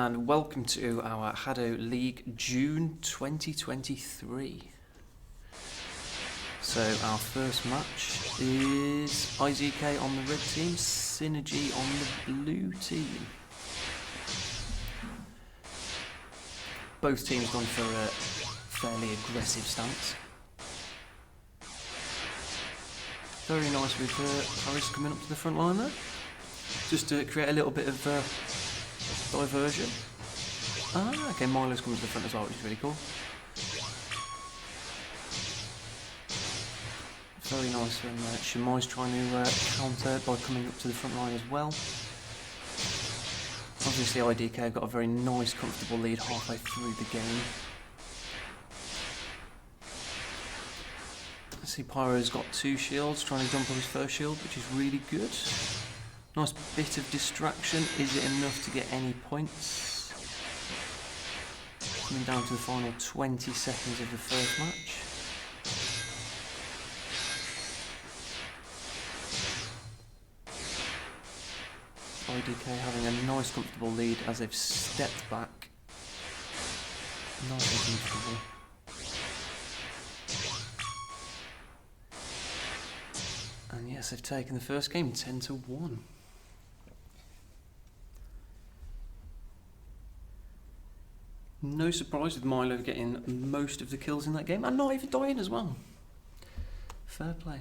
and welcome to our HADO League June 2023. So our first match is IDK on the red team, Synergy on the blue team. Both teams gone for a fairly aggressive stance. Very nice with Paris coming up to the front line there, just to create a little bit of diversion. Okay, Milo's coming to the front as well, which is really cool. Very nice when Shimai's trying to counter by coming up to the front line as well. Obviously IDK have got a very nice, comfortable lead halfway through the game. I see Pyro's got 2 shields, trying to jump on his first shield, which is really good. Nice bit of distraction. Is it enough to get any points? Coming down to the final 20 seconds of the first match. IDK having a nice comfortable lead as they've stepped back. Nice and comfortable. And yes, they've taken the first game 10-1. No surprise with Milo getting most of the kills in that game and not even dying as well. Fair play.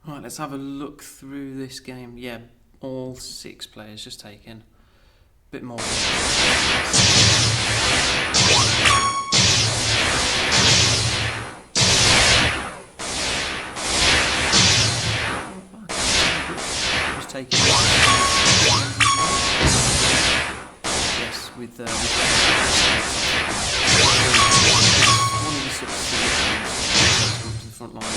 Right, let's have a look through this game. Yeah, all 6 players just taken a bit more. Just taking. Yes, with one of the sort of to the front line.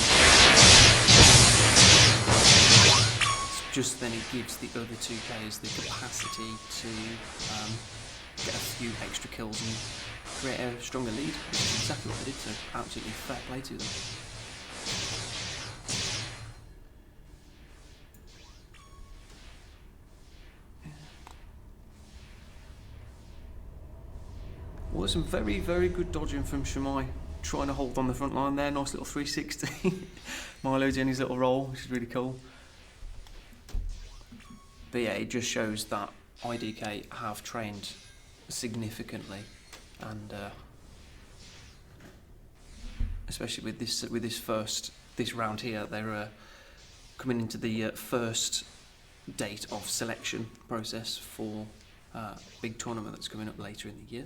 Just then it gives the other 2 players the capacity to get a few extra kills and create a stronger lead, which is exactly what they did, so absolutely fair play to them. Well, some very, very good dodging from Shimai, trying to hold on the front line there. Nice little 360. Milo doing his little roll, which is really cool. But yeah, it just shows that IDK have trained significantly, and especially with this round here, they're coming into the first date of selection process for a big tournament that's coming up later in the year.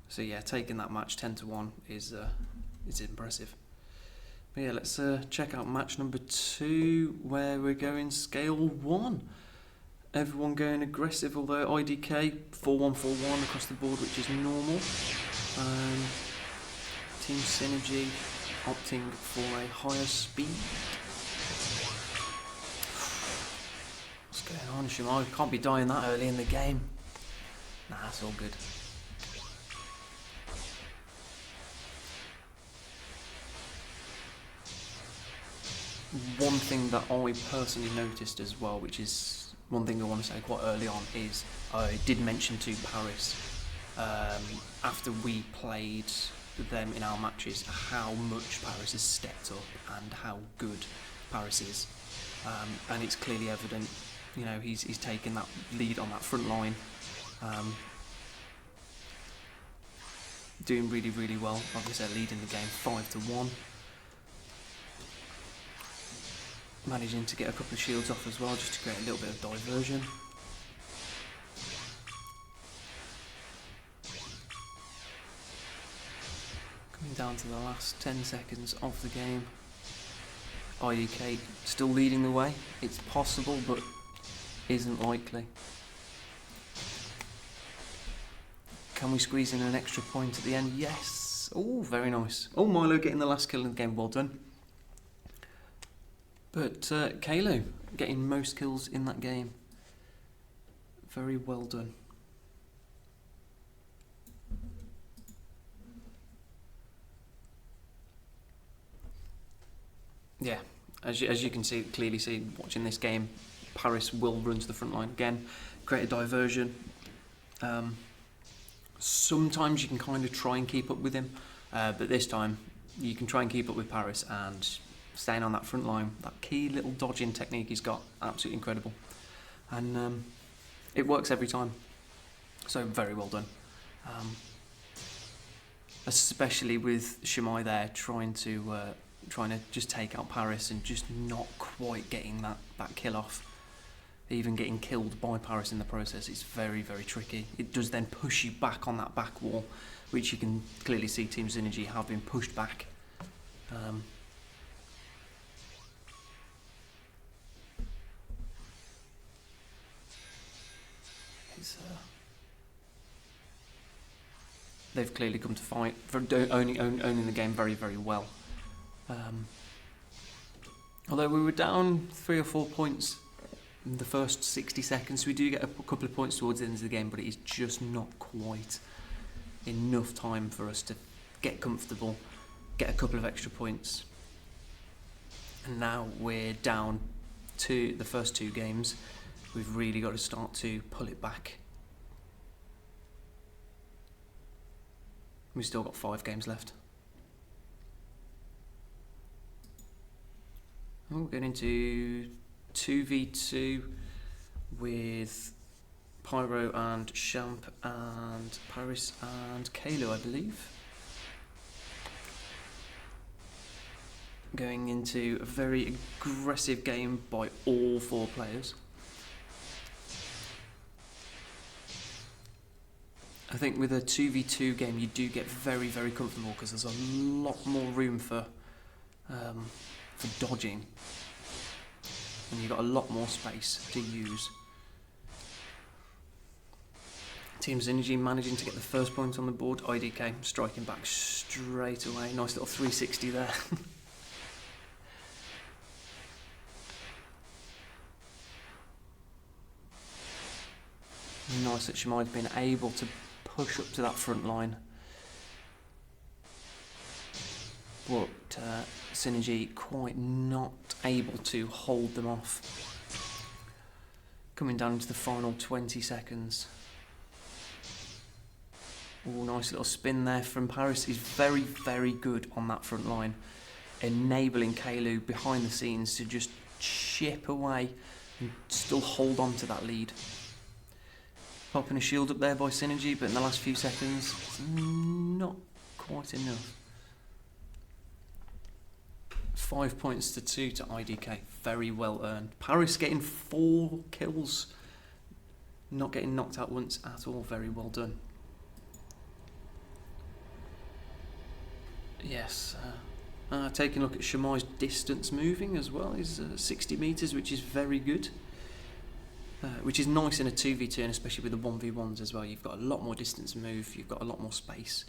So yeah, taking that match 10-1 is impressive. But yeah, let's check out match number 2, where we're going scale 1. Everyone going aggressive, although IDK 4-1-4-1 across the board, which is normal. Team Synergy opting for a higher speed. What's going on, Shimai? Can't be dying that early in the game. Nah, that's all good. One thing that I personally noticed as well, which is one thing I want to say quite early on, is I did mention to Paris after we played them in our matches how much Paris has stepped up and how good Paris is, and it's clearly evident. You know, he's taken that lead on that front line, doing really, really well. Like I said, leading the game 5-1. Managing to get a couple of shields off as well, just to create a little bit of diversion. Coming down to the last 10 seconds of the game. IDK still leading the way. It's possible, but isn't likely. Can we squeeze in an extra point at the end? Yes! Oh, very nice. Oh, Milo getting the last kill in the game, well done. But Kalo getting most kills in that game. Very well done. Yeah, as you can clearly see watching this game, Paris will run to the front line again, create a diversion. Sometimes you can kind of try and keep up with him, but this time you can try and keep up with Paris, and staying on that front line, that key little dodging technique he's got, absolutely incredible. And it works every time. So very well done. Especially with Shamai there trying to just take out Paris and just not quite getting that kill off. Even getting killed by Paris in the process, it's very, very tricky. It does then push you back on that back wall, which you can clearly see Team Synergy have been pushed back. They've clearly come to fight for owning the game very, very well. Although we were down 3 or 4 points in the first 60 seconds, we do get a couple of points towards the end of the game, but it is just not quite enough time for us to get comfortable, get a couple of extra points. And now we're down to the first 2 games. We've really got to start to pull it back. We've still got 5 games left. Oh, we're going into 2v2 with Pyro and Champ and Paris and Kalo, I believe. Going into a very aggressive game by all 4 players. I think with a 2v2 game you do get very, very comfortable because there's a lot more room for dodging, and you've got a lot more space to use. Team Synergy managing to get the first point on the board. IDK striking back straight away. Nice little 360 there. Nice that she might have been able to push up to that front line. But Synergy quite not able to hold them off. Coming down into the final 20 seconds. Oh, nice little spin there from Paris. He's very, very good on that front line, enabling Kalu behind the scenes to just chip away and still hold on to that lead. Popping a shield up there by Synergy, but in the last few seconds, it's not quite enough. 5 points to 2 to IDK, very well earned. Paris getting 4 kills, not getting knocked out once at all, very well done. Yes, taking a look at Shamai's distance moving as well is 60 metres, which is very good. Which is nice in a 2v2 and especially with the 1v1s as well. You've got a lot more distance to move, you've got a lot more space.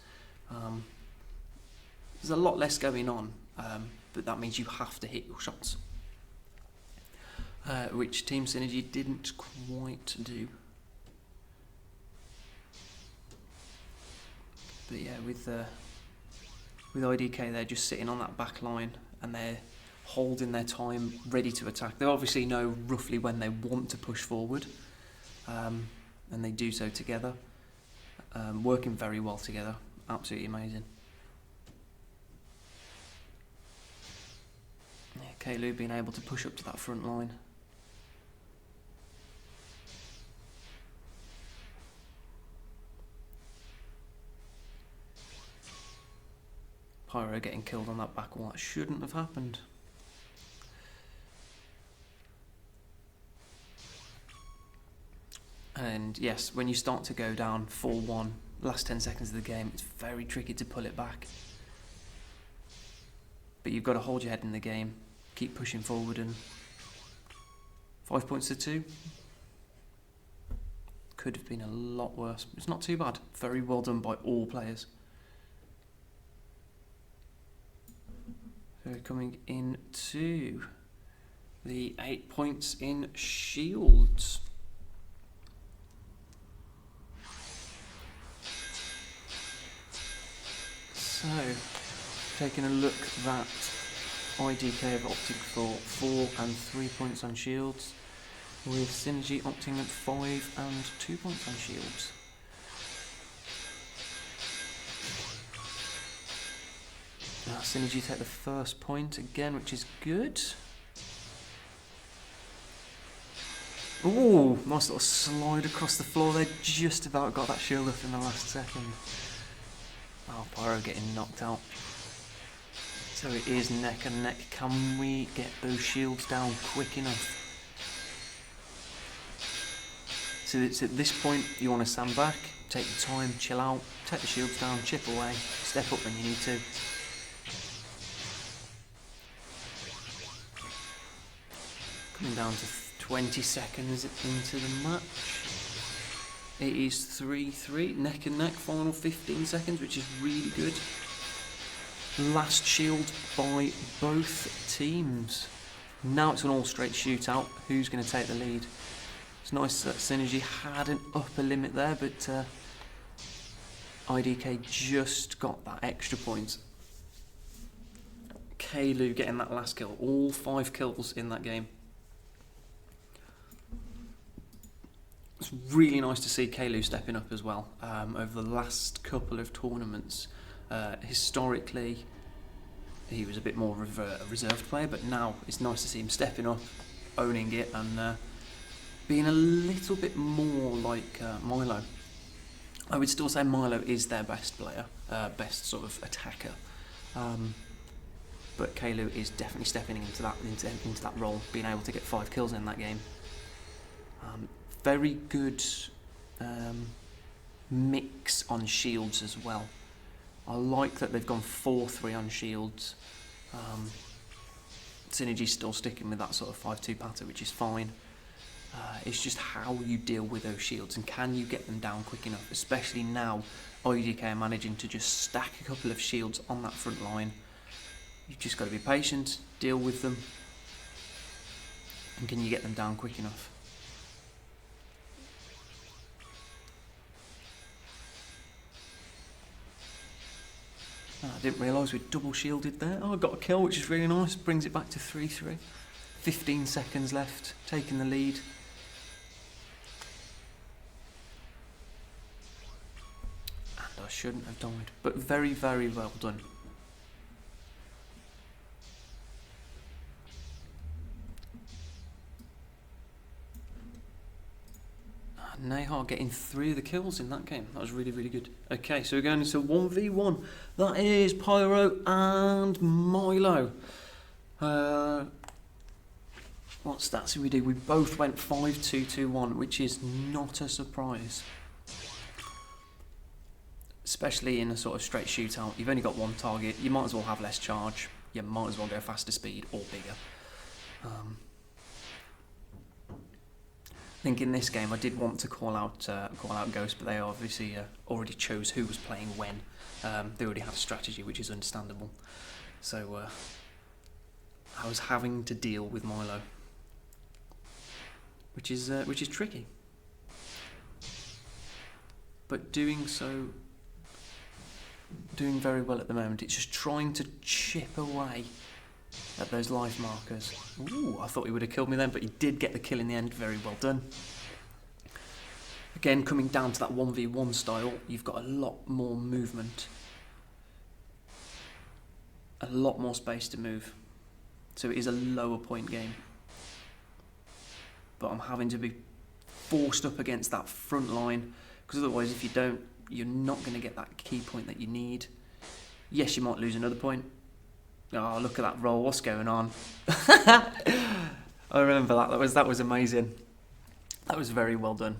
There's a lot less going on, but that means you have to hit your shots. Which Team Synergy didn't quite do. But yeah, with IDK, they're just sitting on that back line and they're holding their time, ready to attack. They obviously know roughly when they want to push forward, and they do so together, working very well together. Absolutely amazing. Yeah, Kalu being able to push up to that front line. Pyro getting killed on that back wall. That shouldn't have happened. And yes, when you start to go down 4-1, last 10 seconds of the game, it's very tricky to pull it back. But you've got to hold your head in the game, keep pushing forward, and 5 points to 2. Could have been a lot worse. It's not too bad. Very well done by all players. So coming into the 8 points in shields. So, taking a look at IDK have opted for 4 and 3 points on shields, with Synergy opting at 5 and 2 points on shields. Now Synergy take the first point again, which is good. Ooh, nice little slide across the floor there, just about got that shield up in the last second. Oh, Pyro getting knocked out. So it is neck and neck. Can we get those shields down quick enough? So it's at this point you want to stand back, take your time, chill out, take the shields down, chip away, step up when you need to. Coming down to 20 seconds into the match. It is 3-3, neck and neck, final 15 seconds, which is really good. Last shield by both teams. Now it's an all straight shootout. Who's going to take the lead? It's nice that Synergy had an upper limit there, but IDK just got that extra point. Kalu getting that last kill, all 5 kills in that game. It's really nice to see Kalu stepping up as well. Over the last couple of tournaments, historically he was a bit more of a reserved player, but now it's nice to see him stepping up, owning it, and being a little bit more like Milo. I would still say Milo is their best player, best sort of attacker, but Kalu is definitely stepping into that role, being able to get 5 kills in that game. Very good mix on shields as well. I like that they've gone 4-3 on shields. Synergy's still sticking with that sort of 5-2 pattern, which is fine. It's just how you deal with those shields and can you get them down quick enough, especially now IDK are managing to just stack a couple of shields on that front line. You've just got to be patient, deal with them, and can you get them down quick enough? I didn't realise we'd double shielded there. Oh, I got a kill, which is really nice. Brings it back to 3-3. 15 seconds left, taking the lead. And I shouldn't have died, but very, very well done. Nahar getting 3 of the kills in that game. That was really, really good. Okay, so we're going into 1v1. That is Pyro and Milo. What stats did we do? We both went 5-2-2-1, which is not a surprise. Especially in a sort of straight shootout. You've only got one target. You might as well have less charge. You might as well go faster speed or bigger. I think in this game I did want to call out Ghost, but they obviously already chose who was playing when. They already had a strategy, which is understandable. So I was having to deal with Milo, which is tricky. But doing very well at the moment. It's just trying to chip away at those life markers. Ooh, I thought he would have killed me then, but he did get the kill in the end. Very well done. Again, coming down to that 1v1 style, you've got a lot more movement. A lot more space to move. So it is a lower point game. But I'm having to be forced up against that front line, because otherwise if you don't, you're not going to get that key point that you need. Yes, you might lose another point. Oh, look at that roll, what's going on? I remember that, that was amazing. That was very well done,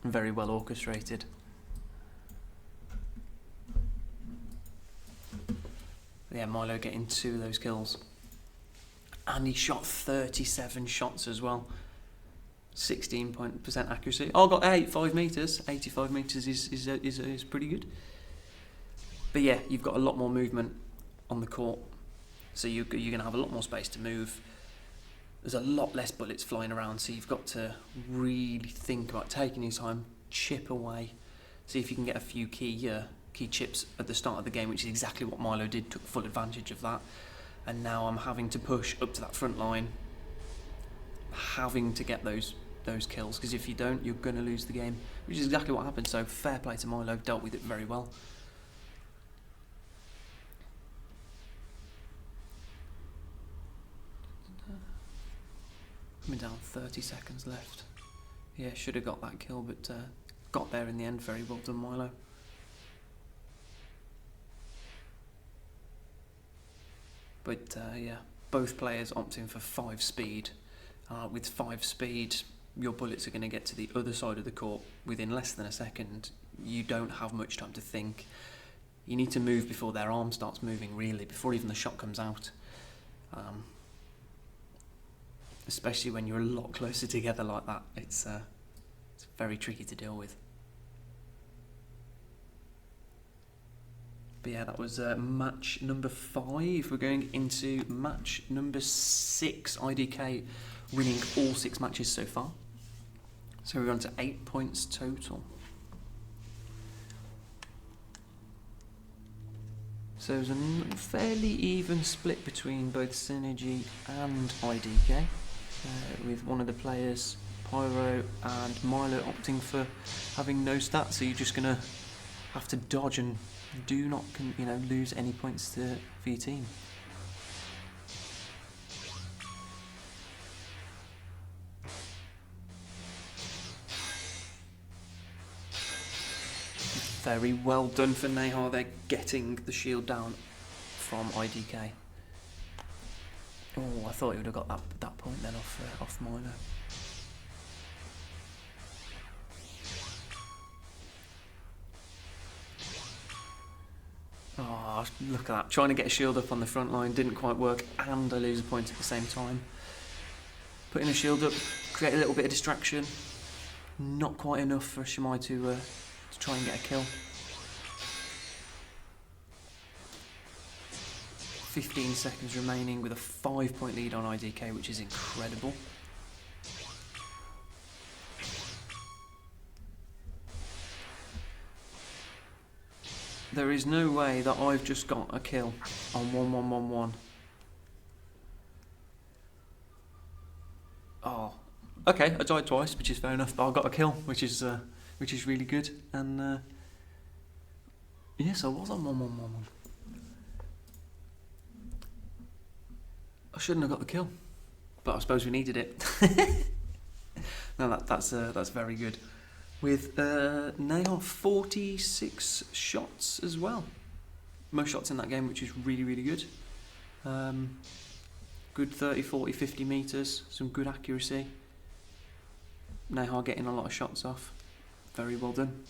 and very well orchestrated. Yeah, Milo getting 2 of those kills. And he shot 37 shots as well. 16% accuracy. Oh, I got 85 metres. 85 metres is pretty good. But yeah, you've got a lot more movement on the court. So you're going to have a lot more space to move. There's a lot less bullets flying around, so you've got to really think about taking your time, chip away, see if you can get a few key chips at the start of the game, which is exactly what Milo did, took full advantage of that. and now I'm having to push up to that front line, having to get those kills, because if you don't, you're going to lose the game, which is exactly what happened. So fair play to Milo, dealt with it very well. Coming down, 30 seconds left. Yeah, should have got that kill, but got there in the end. Very well done, Milo. But yeah, both players opting for 5 speed. With 5 speed, your bullets are going to get to the other side of the court within less than a second. You don't have much time to think. You need to move before their arm starts moving, really, before even the shot comes out. Especially when you're a lot closer together like that, it's very tricky to deal with. But yeah, that was match number 5. We're going into match number 6. IDK winning all 6 matches so far. So we're on to 8 points total. So there's a fairly even split between both Synergy and IDK. With one of the players, Pyro and Milo, opting for having no stats, so you're just going to have to dodge and do not lose any points for your team. Very well done for Nehar. They're getting the shield down from IDK. Oh, I thought he would have got that point then off Milo. Oh, look at that. Trying to get a shield up on the front line, didn't quite work, and I lose a point at the same time. Putting a shield up, create a little bit of distraction. Not quite enough for Shimai to try and get a kill. 15 seconds remaining with a 5-point lead on IDK, which is incredible. There is no way that I've just got a kill on 1-1-1-1. Oh, okay, I died twice, which is fair enough, but I got a kill, which is really good. And yes, I was on 1-1-1-1. I shouldn't have got the kill, but I suppose we needed it. No, that's very good. With Nehar 46 shots as well. Most shots in that game, which is really, really good. Good 30, 40, 50 metres, some good accuracy. Nehar getting a lot of shots off. Very well done.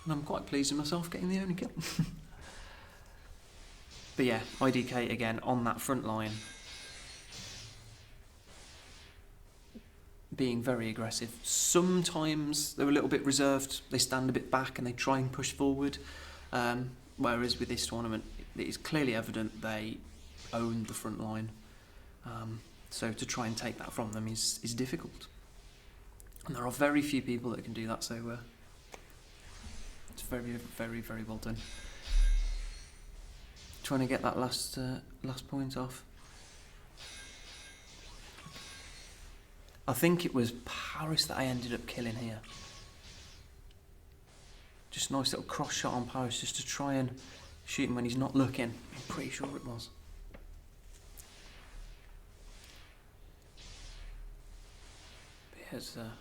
And I'm quite pleased with myself getting the only kill. But yeah, IDK again on that front line, being very aggressive. Sometimes they're a little bit reserved, they stand a bit back and they try and push forward. Whereas with this tournament, it is clearly evident they own the front line. So to try and take that from them is difficult. And there are very few people that can do that, so it's very, very, very well done. Trying to get that last point off. I think it was Paris that I ended up killing here. Just a nice little cross shot on Paris just to try and shoot him when he's not looking. I'm pretty sure it was. But yeah, it's a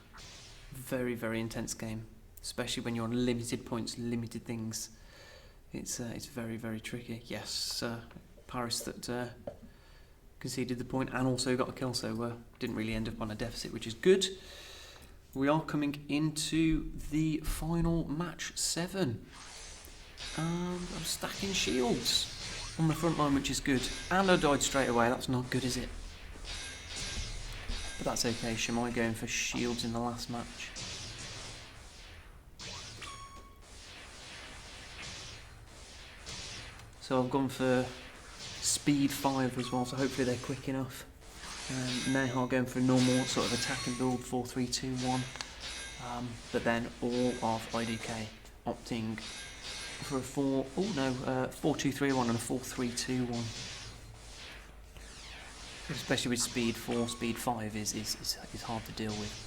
very, very intense game, especially when you're on limited points, limited things. It's very, very tricky. Yes, Paris that conceded the point and also got a kill, so didn't really end up on a deficit, which is good. We are coming into the final match 7. I'm stacking shields on the front line, which is good. And I died straight away. That's not good, is it? But that's okay. Shimai going for shields in the last match. So I've gone for speed 5 as well, so hopefully they're quick enough. Nehar going for a normal sort of attacking build, 4-3-2-1. But then all of IDK opting for a 4-2-3-1 and a 4-3-2-1. especially with speed 4, speed 5 is hard to deal with.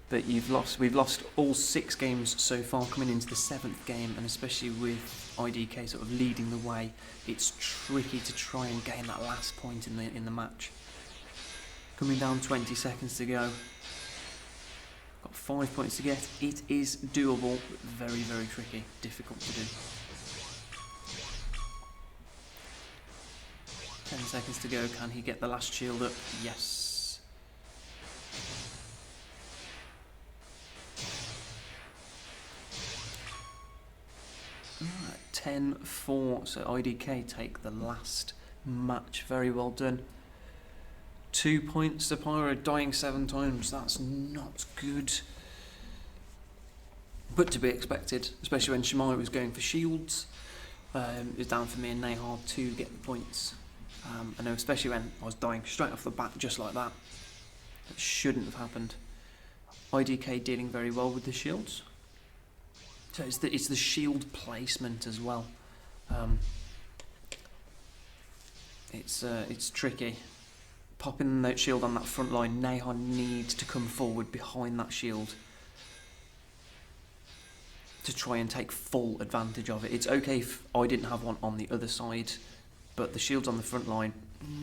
But we've lost all 6 games so far, coming into the 7th game, and especially with IDK sort of leading the way, it's tricky to try and gain that last point in the match. Coming down 20 seconds to go. Got 5 points to get. It is doable, but very, very tricky, difficult to do. 10 seconds to go. Can he get the last shield up? Yes. 10-4, so IDK take the last match. Very well done. 2 points to Pyro, dying 7 times. That's not good. But to be expected, especially when Shemai was going for shields. It was down for me and Nahar to get the points. I know, especially when I was dying straight off the bat, just like that. That shouldn't have happened. IDK dealing very well with the shields. So it's the shield placement as well. It's tricky. Popping that shield on that front line, Nahar needs to come forward behind that shield to try and take full advantage of it. It's okay if I didn't have one on the other side, but the shield's on the front line,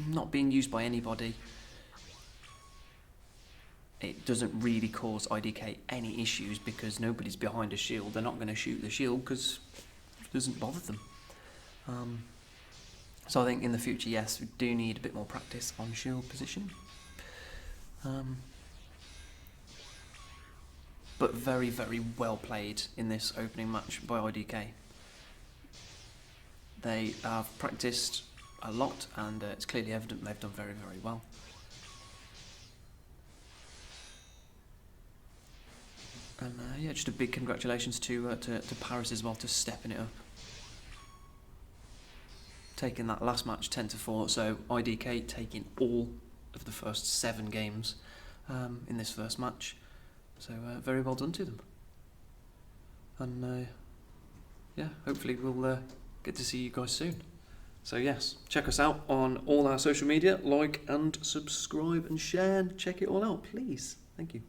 not being used by anybody. It doesn't really cause IDK any issues because nobody's behind a shield. They're not going to shoot the shield because it doesn't bother them. So I think in the future, yes, we do need a bit more practice on shield position. But very, very well played in this opening match by IDK. They have practiced a lot, and it's clearly evident they've done very, very well. And yeah, just a big congratulations to Paris as well, to stepping it up. Taking that last match 10-4, so IDK taking all of the first 7 games in this first match. So very well done to them. And yeah, hopefully we'll get to see you guys soon. So yes, check us out on all our social media, like and subscribe and share, and check it all out, please. Thank you.